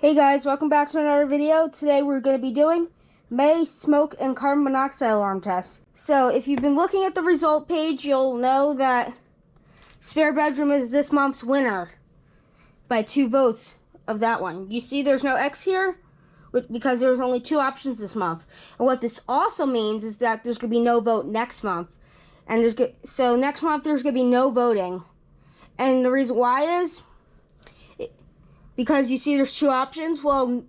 Hey guys, welcome back to another video. Today we're going to be doing May smoke and carbon monoxide alarm test. So if you've been looking at the result page, you'll know that spare bedroom is this month's winner by 2 votes of that one. You see there's no X here because there's only 2 options this month. And what this also means is that there's going to be no vote next month. And so next month there's going to be no voting. And the reason why is because you see there's 2 options. Well,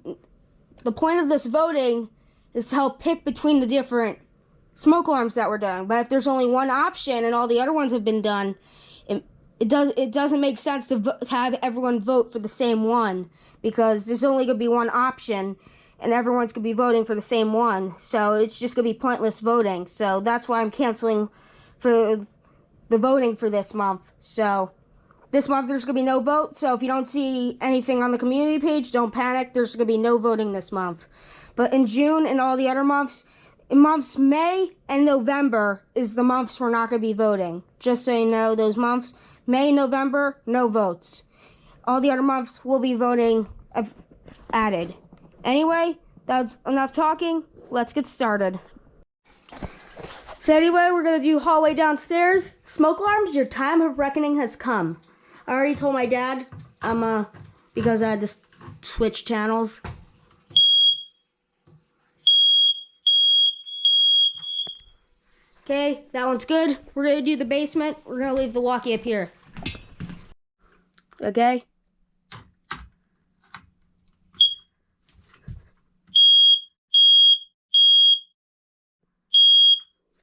the point of this voting is to help pick between the different smoke alarms that we're doing. But if there's only one option and all the other ones have been done, it doesn't make sense to have everyone vote for the same one, because there's only going to be one option and everyone's going to be voting for the same one. So it's just going to be pointless voting. So that's why I'm canceling for the voting for this month. So this month there's going to be no vote, so if you don't see anything on the community page, don't panic. There's going to be no voting this month. But in June and all the other months, in months May and November is the months we're not going to be voting. Just so you know, those months, May, November, no votes. All the other months we'll be voting added. Anyway, that's enough talking. Let's get started. So anyway, we're going to do hallway downstairs. Smoke alarms, your time of reckoning has come. I already told my dad, because I had to switch channels. Okay, that one's good. We're gonna do the basement. We're gonna leave the walkie up here. Okay.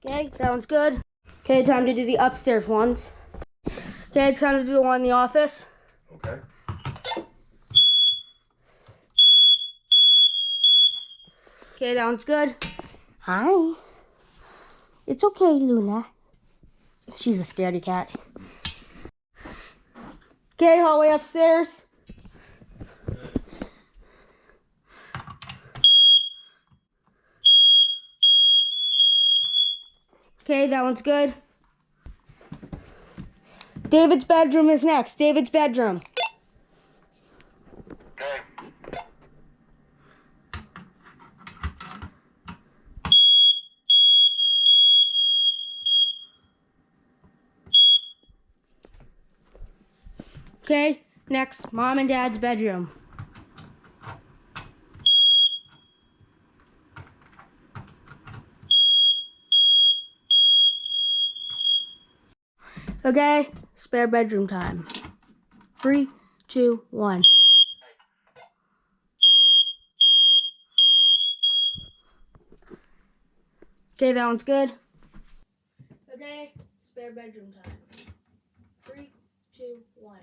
Okay, that one's good. Okay, time to do the upstairs ones. Okay, it's time to do the one in the office. Okay. Okay, that one's good. Hi. It's okay, Luna. She's a scaredy cat. Okay, hallway upstairs. Okay, that one's good. David's bedroom is next. David's bedroom. Okay. Okay, next, mom and dad's bedroom. Okay, spare bedroom time. 3, 2, 1. Okay, that one's good. Okay, spare bedroom time. 3, 2, 1.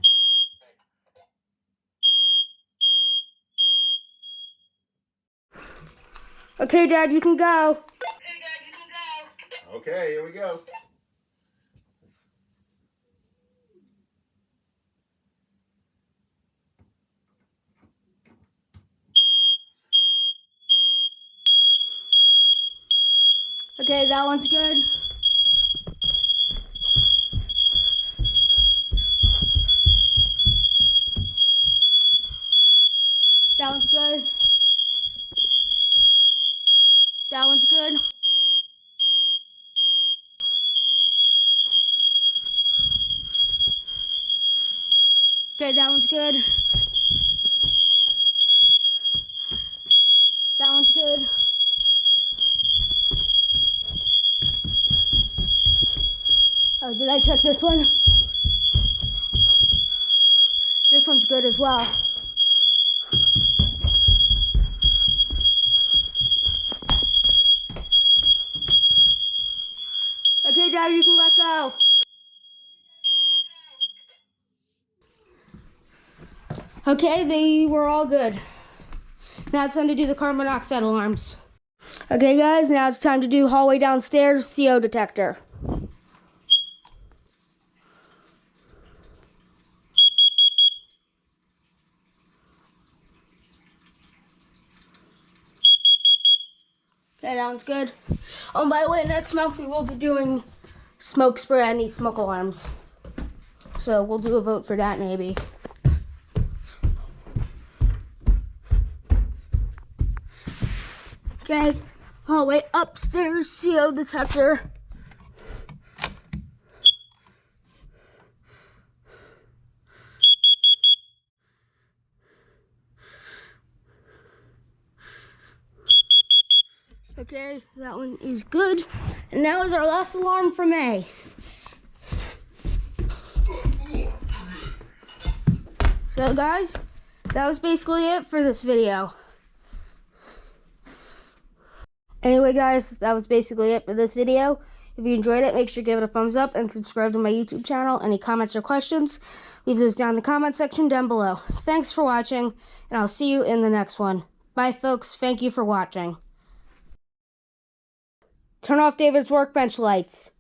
Okay, Dad, you can go. Okay, here we go. Okay, that one's good. That one's good. That one's good. Okay, that one's good. That one's good. Oh, did I check this one? This one's good as well. Okay, Dad, you can let go. Okay, they were all good. Now it's time to do the carbon monoxide alarms. Okay, guys, now it's time to do hallway downstairs CO detector. Okay, that one's good. Oh, by the way, next month we will be doing smoke spray and these smoke alarms. So we'll do a vote for that maybe. Okay, hallway upstairs, CO detector. Okay, that one is good. And that was our last alarm from A. So guys, that was basically it for this video. Anyway guys, that was basically it for this video. If you enjoyed it, make sure to give it a thumbs up and subscribe to my YouTube channel. Any comments or questions, leave those down in the comment section down below. Thanks for watching, and I'll see you in the next one. Bye folks, thank you for watching. Turn off David's workbench lights.